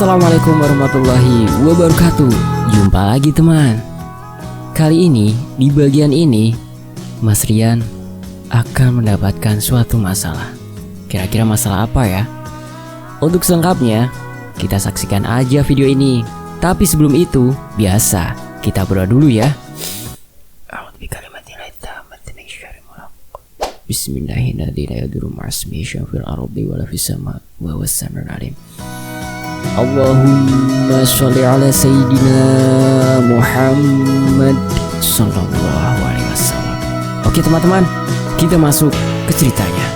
Assalamualaikum warahmatullahi wabarakatuh. Jumpa lagi teman. Kali ini, di bagian ini Mas Rian akan mendapatkan suatu masalah. Kira-kira masalah apa ya? Untuk selengkapnya, kita saksikan aja video ini. Tapi sebelum itu, biasa kita berdoa dulu ya. Bismillahirrahmanirrahim. Allahumma sholli ala Sayyidina Muhammad sallallahu alaihi wasallam. Oke teman-teman, kita masuk ke ceritanya.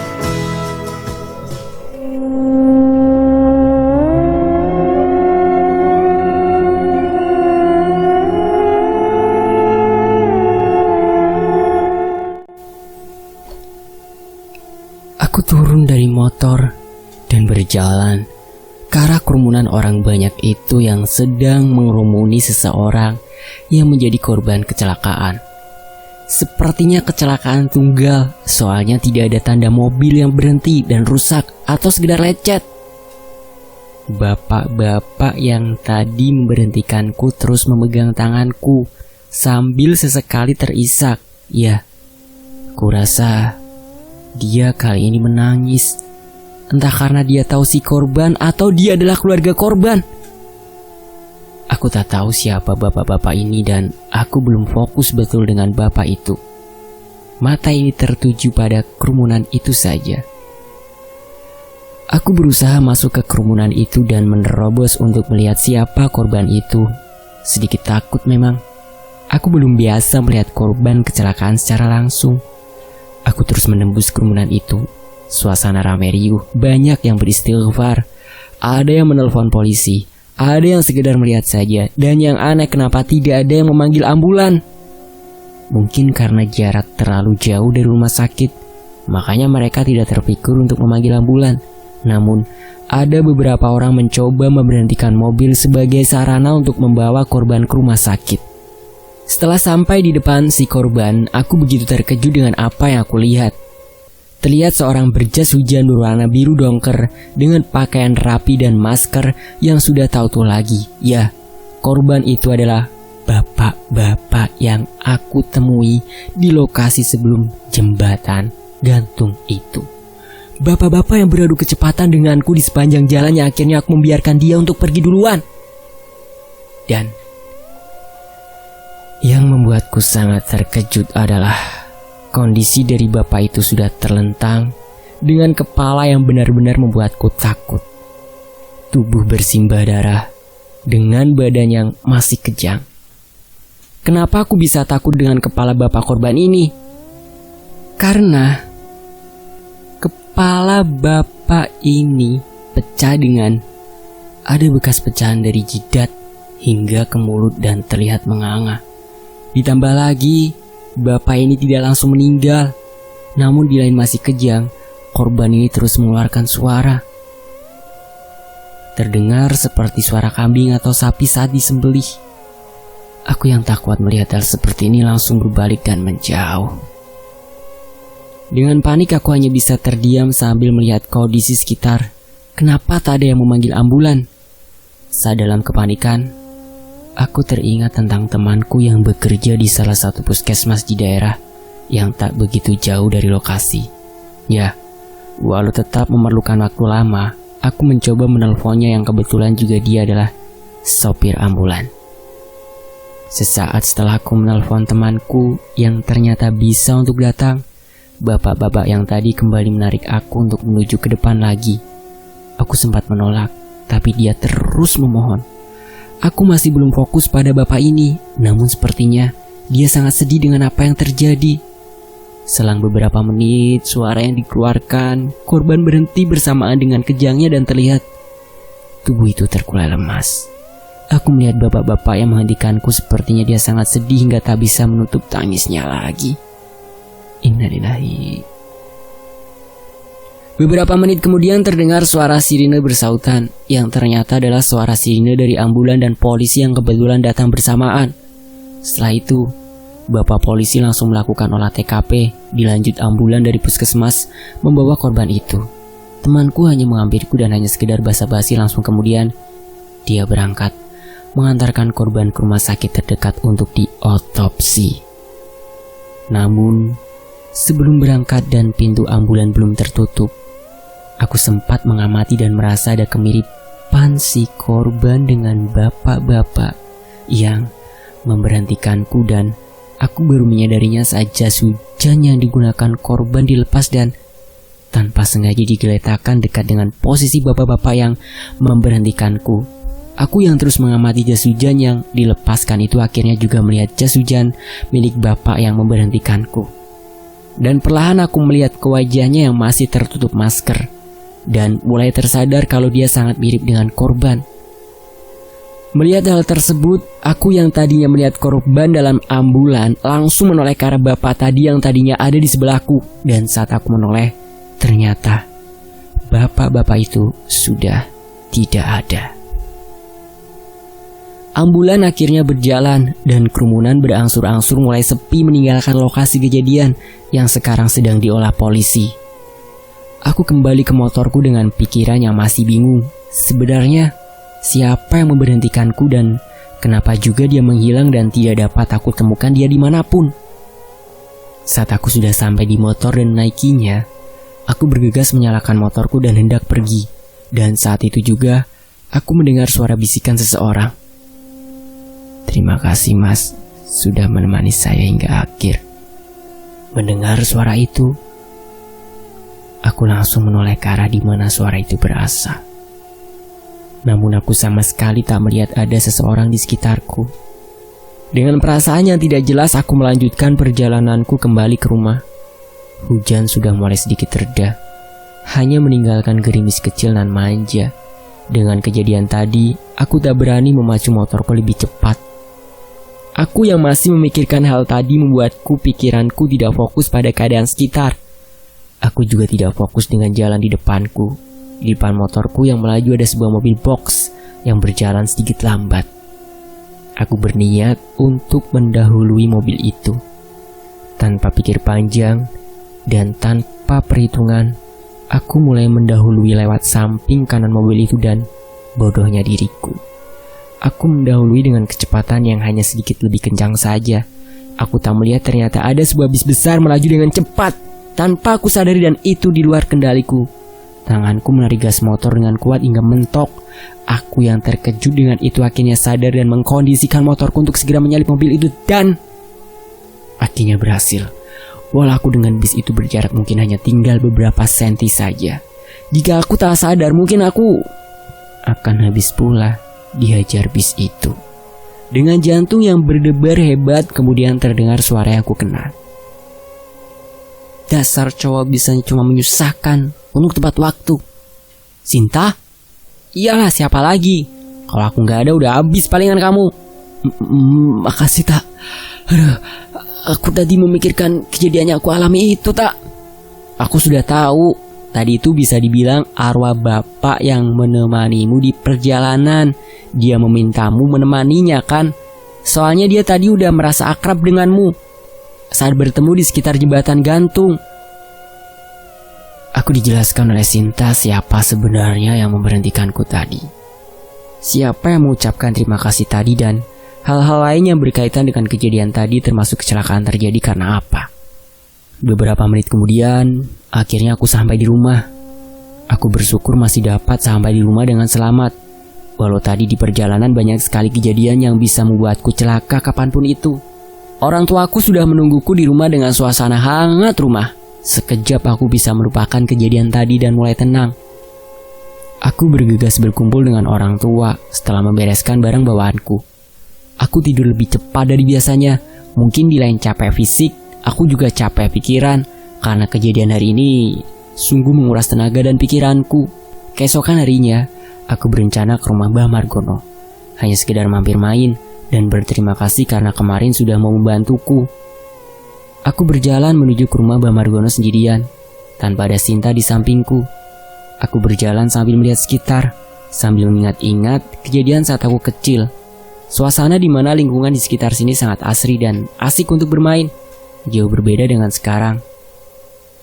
Aku turun dari motor dan berjalan ke arah kerumunan orang banyak itu yang sedang mengerumuni seseorang yang menjadi korban kecelakaan. Sepertinya kecelakaan tunggal, soalnya tidak ada tanda mobil yang berhenti dan rusak atau sekedar lecet. Bapak-bapak yang tadi memberhentikanku terus memegang tanganku sambil sesekali terisak. Ya, kurasa dia kali ini menangis. Entah karena dia tahu si korban atau dia adalah keluarga korban. Aku tak tahu siapa bapak-bapak ini dan aku belum fokus betul dengan bapak itu. Mata ini tertuju pada kerumunan itu saja. Aku berusaha masuk ke kerumunan itu dan menerobos untuk melihat siapa korban itu. Sedikit takut memang. Aku belum biasa melihat korban kecelakaan secara langsung. Aku terus menembus kerumunan itu. Suasana ramai riuh, banyak yang beristighfar. Ada yang menelpon polisi, ada yang sekedar melihat saja, dan yang aneh kenapa tidak ada yang memanggil ambulan. Mungkin karena jarak terlalu jauh dari rumah sakit, makanya mereka tidak terpikir untuk memanggil ambulan. Namun, ada beberapa orang mencoba memberhentikan mobil sebagai sarana untuk membawa korban ke rumah sakit. Setelah sampai di depan si korban, aku begitu terkejut dengan apa yang aku lihat. Terlihat seorang berjas hujan berwarna biru dongker dengan pakaian rapi dan masker yang sudah tahu lagi. Ya, korban itu adalah bapak-bapak yang aku temui di lokasi sebelum jembatan gantung itu. Bapak-bapak yang beradu kecepatan denganku di sepanjang jalan yang akhirnya aku membiarkan dia untuk pergi duluan. Dan yang membuatku sangat terkejut adalah kondisi dari bapak itu sudah terlentang dengan kepala yang benar-benar membuatku takut. Tubuh bersimbah darah dengan badan yang masih kejang. Kenapa aku bisa takut dengan kepala bapak korban ini? Karena kepala bapak ini pecah dengan ada bekas pecahan dari jidat hingga ke mulut dan terlihat menganga. Ditambah lagi, bapak ini tidak langsung meninggal. Namun di lain masih kejang, korban ini terus mengeluarkan suara. Terdengar seperti suara kambing atau sapi saat disembelih. Aku yang tak kuat melihat hal seperti ini langsung berbalik dan menjauh. Dengan panik aku hanya bisa terdiam sambil melihat kondisi sekitar. Kenapa tak ada yang memanggil ambulan? Saat dalam kepanikan, aku teringat tentang temanku yang bekerja di salah satu puskesmas di daerah yang tak begitu jauh dari lokasi. Ya, walau tetap memerlukan waktu lama, aku mencoba menelponnya yang kebetulan juga dia adalah sopir ambulan. Sesaat setelah aku menelpon temanku yang ternyata bisa untuk datang, bapak-bapak yang tadi kembali menarik aku untuk menuju ke depan lagi. Aku sempat menolak, tapi dia terus memohon. Aku masih belum fokus pada bapak ini, namun sepertinya dia sangat sedih dengan apa yang terjadi. Selang beberapa menit, suara yang dikeluarkan, korban berhenti bersamaan dengan kejangnya dan terlihat tubuh itu terkulai lemas. Aku melihat bapak-bapak yang menghentikanku, sepertinya dia sangat sedih hingga tak bisa menutup tangisnya lagi. Innalillahi. Beberapa menit kemudian terdengar suara sirine bersautan, yang ternyata adalah suara sirine dari ambulan dan polisi yang kebetulan datang bersamaan. Setelah itu, bapak polisi langsung melakukan olah TKP, dilanjut ambulan dari puskesmas membawa korban itu. Temanku hanya menghampiriku dan hanya sekedar basa-basi langsung kemudian, dia berangkat mengantarkan korban ke rumah sakit terdekat untuk diotopsi. Namun, sebelum berangkat dan pintu ambulan belum tertutup, aku sempat mengamati dan merasa ada kemiripan si korban dengan bapak-bapak yang memberhentikanku, dan aku baru menyadarinya saat jas hujan yang digunakan korban dilepas dan tanpa sengaja digeletakkan dekat dengan posisi bapak-bapak yang memberhentikanku. Aku yang terus mengamati jas hujan yang dilepaskan itu akhirnya juga melihat jas hujan milik bapak yang memberhentikanku. Dan perlahan aku melihat ke wajahnya yang masih tertutup masker dan mulai tersadar kalau dia sangat mirip dengan korban. Melihat hal tersebut, aku yang tadinya melihat korban dalam ambulan langsung menoleh ke arah bapak tadi yang tadinya ada di sebelahku. Dan saat aku menoleh, ternyata bapak-bapak itu sudah tidak ada. Ambulan akhirnya berjalan dan kerumunan berangsur-angsur mulai sepi meninggalkan lokasi kejadian yang sekarang sedang diolah polisi. Aku kembali ke motorku dengan pikiran yang masih bingung. Sebenarnya siapa yang memberhentikanku dan kenapa juga dia menghilang dan tidak dapat aku temukan dia dimanapun. Saat aku sudah sampai di motor dan menaikinya, aku bergegas menyalakan motorku dan hendak pergi. Dan saat itu juga aku mendengar suara bisikan seseorang. "Terima kasih Mas, sudah menemani saya hingga akhir." Mendengar suara itu, aku langsung menoleh ke arah di mana suara itu berasal. Namun aku sama sekali tak melihat ada seseorang di sekitarku. Dengan perasaan yang tidak jelas, aku melanjutkan perjalananku kembali ke rumah. Hujan sudah mulai sedikit reda, hanya meninggalkan gerimis kecil nan manja. Dengan kejadian tadi, aku tak berani memacu motorku lebih cepat. Aku yang masih memikirkan hal tadi membuatku pikiranku tidak fokus pada keadaan sekitar. Aku juga tidak fokus dengan jalan di depanku. Di depan motorku yang melaju ada sebuah mobil box yang berjalan sedikit lambat. Aku berniat untuk mendahului mobil itu. Tanpa pikir panjang dan tanpa perhitungan, aku mulai mendahului lewat samping kanan mobil itu dan bodohnya diriku. Aku mendahului dengan kecepatan yang hanya sedikit lebih kencang saja. Aku tak melihat ternyata ada sebuah bis besar melaju dengan cepat tanpa aku sadari dan itu di luar kendaliku. Tanganku menarik gas motor dengan kuat hingga mentok. Aku yang terkejut dengan itu akhirnya sadar dan mengkondisikan motorku untuk segera menyalip mobil itu dan akhirnya berhasil. Walau aku dengan bis itu berjarak mungkin hanya tinggal beberapa senti saja. Jika aku tak sadar mungkin aku akan habis pula dihajar bis itu. Dengan jantung yang berdebar hebat, kemudian terdengar suara yang aku kenal. "Dasar cowok bisanya cuma menyusahkan untuk tepat waktu." "Sinta?" "Iyalah, siapa lagi? Kalau aku nggak ada udah habis palingan kamu." Makasih tak. Aduh, aku tadi memikirkan kejadian yang aku alami itu tak. Aku sudah tahu. Tadi itu bisa dibilang arwah bapak yang menemanimu di perjalanan. Dia memintamu menemaninya kan? Soalnya dia tadi udah merasa akrab denganmu saat bertemu di sekitar jembatan gantung. Aku dijelaskan oleh Sinta siapa sebenarnya yang memberhentikanku tadi. Siapa yang mengucapkan terima kasih tadi dan hal-hal lain yang berkaitan dengan kejadian tadi termasuk kecelakaan terjadi karena apa. Beberapa menit kemudian, akhirnya aku sampai di rumah. Aku bersyukur masih dapat sampai di rumah dengan selamat. Walau tadi di perjalanan banyak sekali kejadian yang bisa membuatku celaka kapanpun itu. Orang tuaku sudah menungguku di rumah dengan suasana hangat rumah. Sekejap aku bisa melupakan kejadian tadi dan mulai tenang. Aku bergegas berkumpul dengan orang tua setelah membereskan barang bawaanku. Aku tidur lebih cepat dari biasanya. Mungkin di lain capek fisik, aku juga capek pikiran karena kejadian hari ini sungguh menguras tenaga dan pikiranku. Keesokan harinya, aku berencana ke rumah Mbah Margono. Hanya sekedar mampir main dan berterima kasih karena kemarin sudah mau membantuku. Aku berjalan menuju ke rumah Mbah Margono sendirian, tanpa ada Sinta di sampingku. Aku berjalan sambil melihat sekitar, sambil mengingat-ingat kejadian saat aku kecil. Suasana di mana lingkungan di sekitar sini sangat asri dan asik untuk bermain. Jauh berbeda dengan sekarang,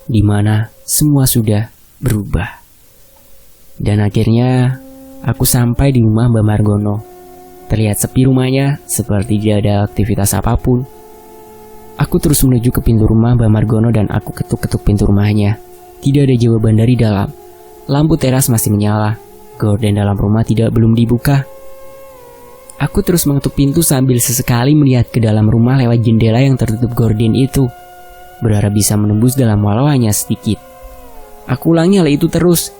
di mana semua sudah berubah. Dan akhirnya, Aku sampai di rumah Mbak Margono. Terlihat sepi rumahnya, seperti tidak ada aktivitas apapun. Aku terus menuju ke pintu rumah Mbak Margono dan aku ketuk-ketuk pintu rumahnya. Tidak ada jawaban dari dalam. Lampu teras masih menyala. Gorden dalam rumah belum dibuka. Aku terus mengetuk pintu sambil sesekali melihat ke dalam rumah lewat jendela yang tertutup gorden itu. Berharap bisa menembus dalam walau hanya sedikit. Aku ulangi hal itu terus.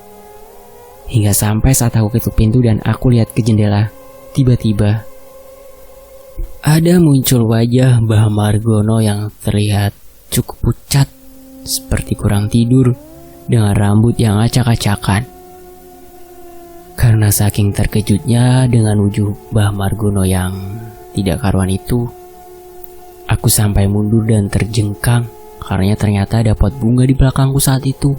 Hingga sampai saat aku ketuk pintu dan aku lihat ke jendela. Tiba-tiba ada muncul wajah Mbah Margono yang terlihat cukup pucat, seperti kurang tidur, dengan rambut yang acak-acakan. Karena saking terkejutnya dengan wujud Mbah Margono yang tidak karuan itu, aku sampai mundur dan terjengkang karena ternyata ada pot bunga di belakangku saat itu.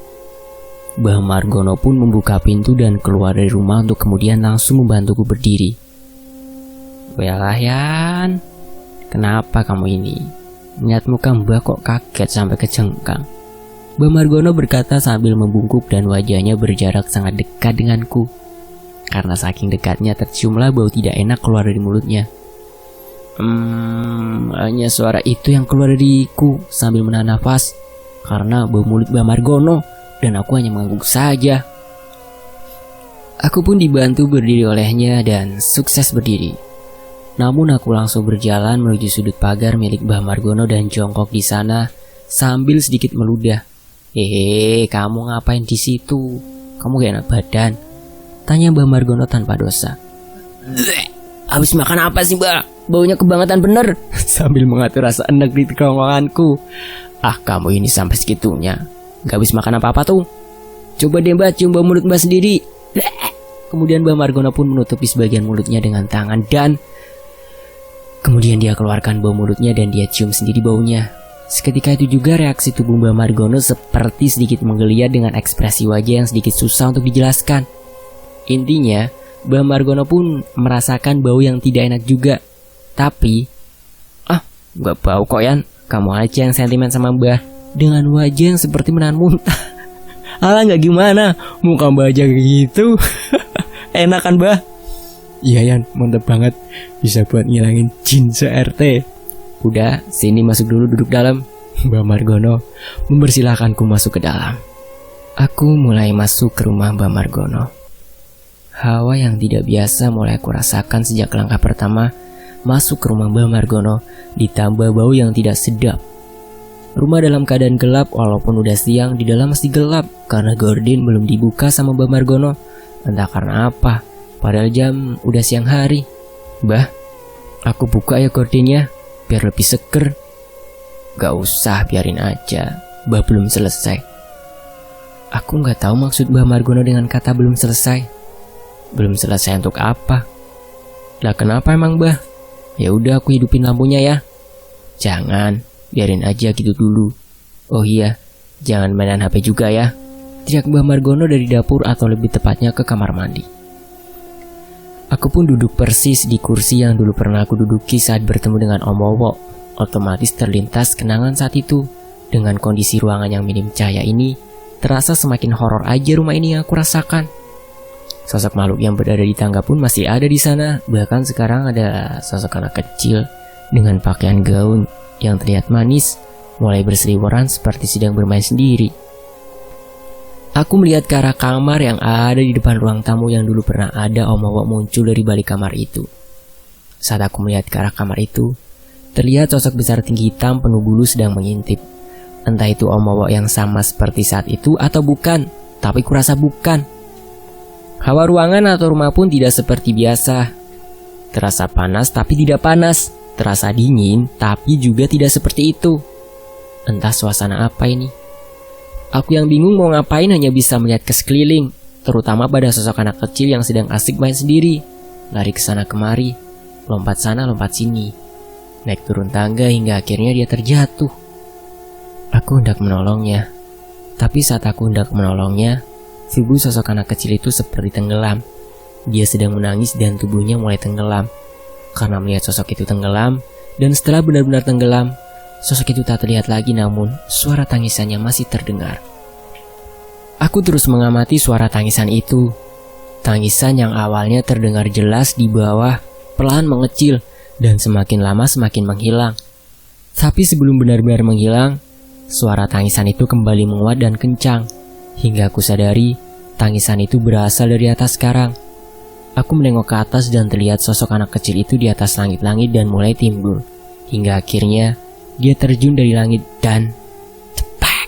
Mbah Margono pun membuka pintu dan keluar dari rumah untuk kemudian langsung membantuku berdiri. "Belah Yan, kenapa kamu ini? Lihat muka Mbah kok kaget sampai kejengkang." Mbah Margono berkata sambil membungkuk dan wajahnya berjarak sangat dekat denganku. Karena saking dekatnya terciumlah bau tidak enak keluar dari mulutnya. Hanya suara itu yang keluar dariku sambil menahan nafas karena bau mulut Mbah Margono, dan aku hanya mengangguk saja. Aku pun dibantu berdiri olehnya dan sukses berdiri. Namun aku langsung berjalan menuju sudut pagar milik Mbah Margono dan jongkok di sana sambil sedikit meludah. "Hehe, kamu ngapain di situ? Kamu gak enak badan?" tanya Mbah Margono tanpa dosa. "Habis makan apa sih, Mbak? Baunya kebangetan bener." Sambil mengatur rasa enak di kerongkonganku. "Ah, kamu ini sampai segitunya. Gak habis makan apa-apa tuh. Coba deh Mbak cium bau mulut Mbak sendiri." Kemudian Mbah Margono pun menutupi sebagian mulutnya dengan tangan dan kemudian dia keluarkan bau mulutnya dan dia cium sendiri baunya. Seketika itu juga reaksi tubuh Mbah Margono seperti sedikit menggeliat dengan ekspresi wajah yang sedikit susah untuk dijelaskan. Intinya, Mbah Margono pun merasakan bau yang tidak enak juga. Tapi, gak bau kok Yan, kamu aja yang sentimen sama Mbah. Dengan wajah yang seperti menahan muntah. Alah gak gimana, muka Mbah aja gitu. Enak kan Mbah? Iya Yan, mantap banget. Bisa buat ngilangin jin se-RT. Udah, sini masuk dulu, duduk dalam. Mbah Margono mempersilahkanku masuk ke dalam. Aku mulai masuk ke rumah Mbah Margono. Hawa yang tidak biasa mulai aku rasakan sejak langkah pertama masuk ke rumah Mbah Margono, ditambah bau yang tidak sedap. Rumah dalam keadaan gelap, walaupun udah siang, di dalam masih gelap karena gorden belum dibuka sama Mbah Margono. Entah karena apa, padahal jam udah siang hari. "Mbah, aku buka ya gordennya, biar lebih seger." "Gak usah, biarin aja, Mbah belum selesai." Aku gak tahu maksud Mbah Margono dengan kata belum selesai. Belum selesai untuk apa? Lah kenapa emang Mbah? "Ya udah aku hidupin lampunya ya." "Jangan, biarin aja gitu dulu. Oh iya, jangan mainan HP juga ya," teriak Mbah Margono dari dapur atau lebih tepatnya ke kamar mandi. Aku pun duduk persis di kursi yang dulu pernah aku duduki saat bertemu dengan Om Wowo. Otomatis terlintas kenangan saat itu. Dengan kondisi ruangan yang minim cahaya ini, terasa semakin horor aja rumah ini yang aku rasakan. Sosok makhluk yang berada di tangga pun masih ada di sana. Bahkan sekarang ada sosok anak kecil dengan pakaian gaun yang terlihat manis, mulai berseliweran seperti sedang bermain sendiri. Aku melihat ke arah kamar yang ada di depan ruang tamu yang dulu pernah ada Om Wowo muncul dari balik kamar itu. Saat aku melihat ke arah kamar itu, terlihat sosok besar tinggi hitam penuh bulu sedang mengintip. Entah itu Om Wowo yang sama seperti saat itu atau bukan, tapi kurasa bukan. Hawa ruangan atau rumah pun tidak seperti biasa. Terasa panas tapi tidak panas. Terasa dingin tapi juga tidak seperti itu. Entah suasana apa ini. Aku yang bingung mau ngapain hanya bisa melihat ke sekeliling, terutama pada sosok anak kecil yang sedang asik main sendiri. Lari ke sana kemari, lompat sana lompat sini, naik turun tangga hingga akhirnya dia terjatuh. Aku hendak menolongnya. Tapi saat aku hendak menolongnya, tubuh sosok anak kecil itu seperti tenggelam. Dia sedang menangis dan tubuhnya mulai tenggelam. Karena melihat sosok itu tenggelam, dan setelah benar-benar tenggelam, sosok itu tak terlihat lagi, namun suara tangisannya masih terdengar. Aku terus mengamati suara tangisan itu. Tangisan yang awalnya terdengar jelas di bawah perlahan mengecil dan semakin lama semakin menghilang. Tapi sebelum benar-benar menghilang, suara tangisan itu kembali menguat dan kencang. Hingga aku sadari, tangisan itu berasal dari atas karang. Aku menengok ke atas dan terlihat sosok anak kecil itu di atas langit-langit dan mulai timbul. Hingga akhirnya, dia terjun dari langit dan cepak.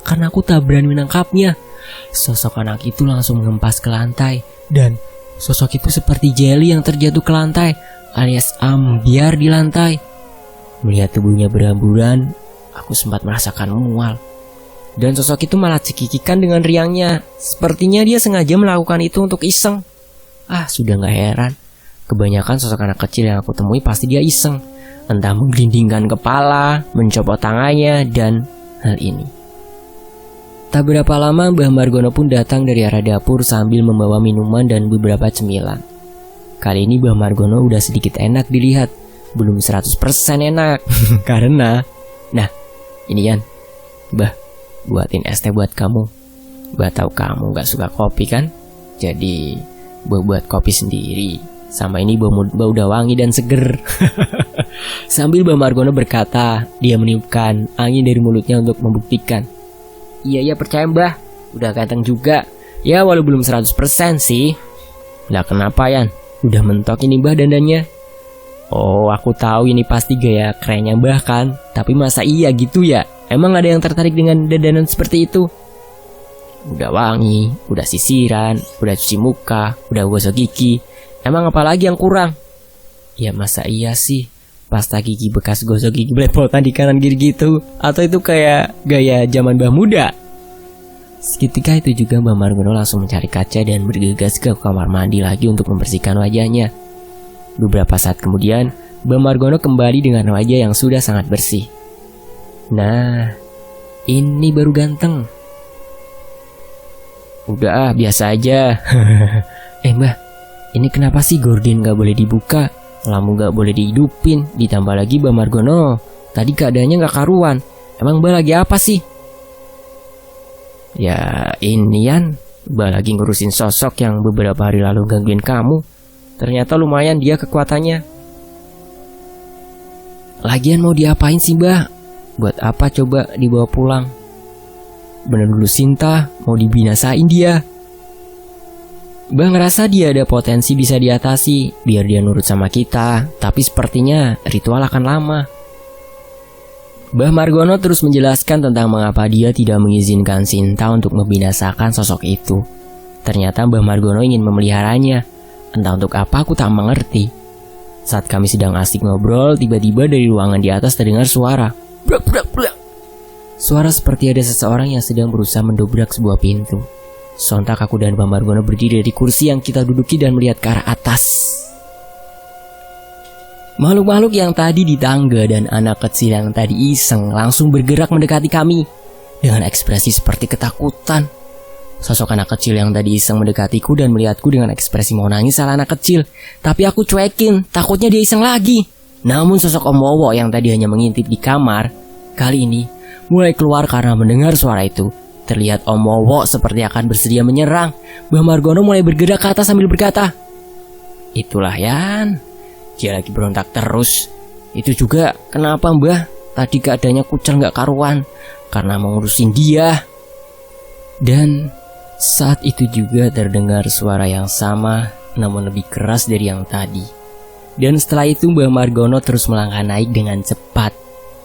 Karena aku tak berani menangkapnya, sosok anak itu langsung mengempas ke lantai. Dan sosok itu seperti jeli yang terjatuh ke lantai, alias ambiar di lantai. Melihat tubuhnya berhamburan, aku sempat merasakan mual. Dan sosok itu malah cekikikan dengan riangnya. Sepertinya dia sengaja melakukan itu untuk iseng. Sudah gak heran. Kebanyakan sosok anak kecil yang aku temui pasti dia iseng. Entah menggelindingkan kepala, mencopot tangannya, dan hal ini. Tak berapa lama Mbah Margono pun datang dari arah dapur sambil membawa minuman dan beberapa cemilan. Kali ini Mbah Margono udah sedikit enak dilihat. Belum 100% enak. Karena, ini Yan, Mbah buatin es teh buat kamu. Mbah tahu kamu gak suka kopi kan? Jadi Mbah buat kopi sendiri. Sama ini bau udah wangi dan seger. Sambil Mbah Margono berkata, dia meniupkan angin dari mulutnya untuk membuktikan. Iya percaya Mbah, udah ganteng juga. Ya walau belum 100% sih. Lah kenapa Yan? Udah mentok ini Mbah dandannya. Oh, aku tahu ini pasti gaya kerennya Mbah kan. Tapi masa iya gitu ya? Emang ada yang tertarik dengan dandanan seperti itu? Udah wangi, udah sisiran, udah cuci muka, udah gosok gigi. Emang apa lagi yang kurang? Ya masa iya sih? Pasta gigi bekas gosok gigi belepotan di kanan kiri gitu. Atau itu kayak gaya zaman Mbah muda? Seketika itu juga Mbah Margono langsung mencari kaca dan bergegas ke kamar mandi lagi untuk membersihkan wajahnya. Beberapa saat kemudian, Mbah Margono kembali dengan wajah yang sudah sangat bersih. Nah, ini baru ganteng. Udah biasa aja. Mbah, ini kenapa sih gorden gak boleh dibuka? Lampu gak boleh dihidupin. Ditambah lagi Mbah Margono, tadi keadaannya gak karuan. Emang Mbah lagi apa sih? Ya ini Yan, Mbah lagi ngurusin sosok yang beberapa hari lalu gangguin kamu. Ternyata lumayan dia kekuatannya. Lagian mau diapain sih Mbah? Buat apa coba dibawa pulang? Bener dulu Sinta, mau dibinasain dia. Mbah ngerasa dia ada potensi bisa diatasi, biar dia nurut sama kita. Tapi sepertinya ritual akan lama. Mbah Margono terus menjelaskan tentang mengapa dia tidak mengizinkan Sinta untuk membinasakan sosok itu. Ternyata Mbah Margono ingin memeliharanya. Entah untuk apa aku tak mengerti. Saat kami sedang asik ngobrol, tiba-tiba dari ruangan di atas terdengar suara. Brak, brak, brak. Suara seperti ada seseorang yang sedang berusaha mendobrak sebuah pintu. Sontak aku dan Mbah Margono berdiri dari kursi yang kita duduki dan melihat ke arah atas. Makhluk-makhluk yang tadi di tangga dan anak kecil yang tadi iseng langsung bergerak mendekati kami dengan ekspresi seperti ketakutan. Sosok anak kecil yang tadi iseng mendekatiku dan melihatku dengan ekspresi mau nangis ala anak kecil. Tapi aku cuekin, takutnya dia iseng lagi. Namun sosok Om Wowo yang tadi hanya mengintip di kamar, kali ini mulai keluar karena mendengar suara itu. Terlihat Om Wowo seperti akan bersedia menyerang. Mbah Margono mulai bergerak ke atas sambil berkata, "Itulah Yan, dia lagi berontak terus. Itu juga kenapa Mbah tadi keadaannya kucel gak karuan, karena mau ngurusin dia." Dan saat itu juga terdengar suara yang sama, namun lebih keras dari yang tadi. Dan setelah itu Mbah Margono terus melangkah naik dengan cepat.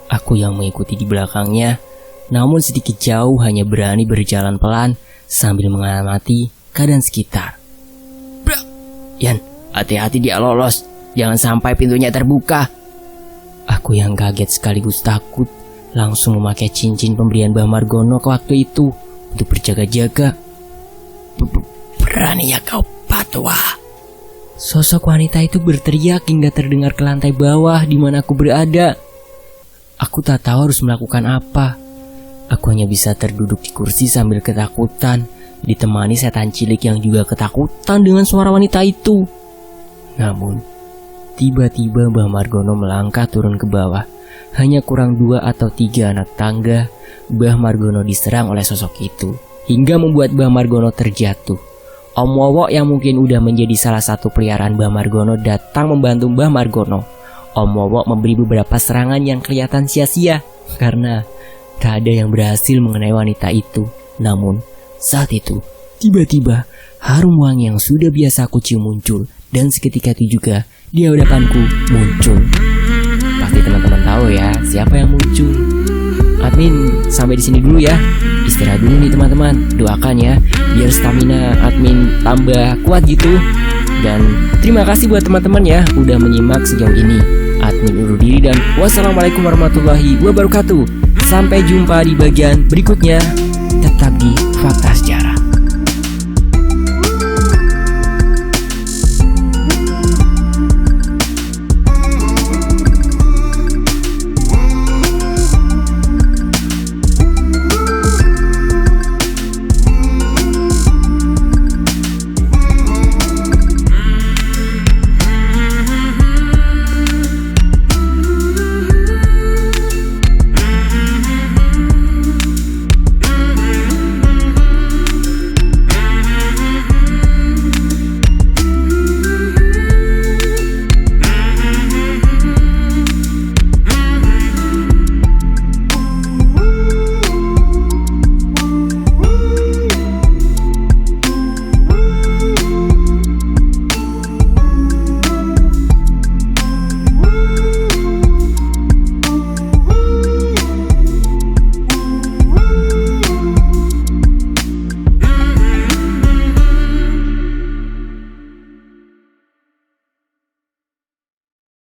Aku yang mengikuti di belakangnya, namun sedikit jauh hanya berani berjalan pelan sambil mengamati keadaan sekitar. Brak! Yan, hati-hati dia lolos. Jangan sampai pintunya terbuka. Aku yang kaget sekaligus takut langsung memakai cincin pemberian Mbah Margono ke waktu itu untuk berjaga-jaga. Beraninya kau patwa. Sosok wanita itu berteriak hingga terdengar ke lantai bawah di mana aku berada. Aku tak tahu harus melakukan apa. Aku hanya bisa terduduk di kursi sambil ketakutan, ditemani setan cilik yang juga ketakutan dengan suara wanita itu. Namun, tiba-tiba Mbah Margono melangkah turun ke bawah. Hanya kurang 2 atau 3 anak tangga, Mbah Margono diserang oleh sosok itu, hingga membuat Mbah Margono terjatuh. Om Wowo yang mungkin udah menjadi salah satu peliharaan Mbah Margono datang membantu Mbah Margono. Om Wowo memberi beberapa serangan yang kelihatan sia-sia karena tak ada yang berhasil mengenai wanita itu. Namun saat itu tiba-tiba harum wangi yang sudah biasa aku cium muncul, dan seketika itu juga di hadapanku muncul. Pasti teman-teman tahu ya siapa yang muncul. Admin sampai di sini dulu ya. Istirahat dulu nih teman-teman. Doakan ya biar stamina admin tambah kuat gitu. Dan terima kasih buat teman-teman ya udah menyimak sejauh ini. Admin undur diri dan wassalamualaikum warahmatullahi wabarakatuh. Sampai jumpa di bagian berikutnya. Tetap di Fakta Sejarah.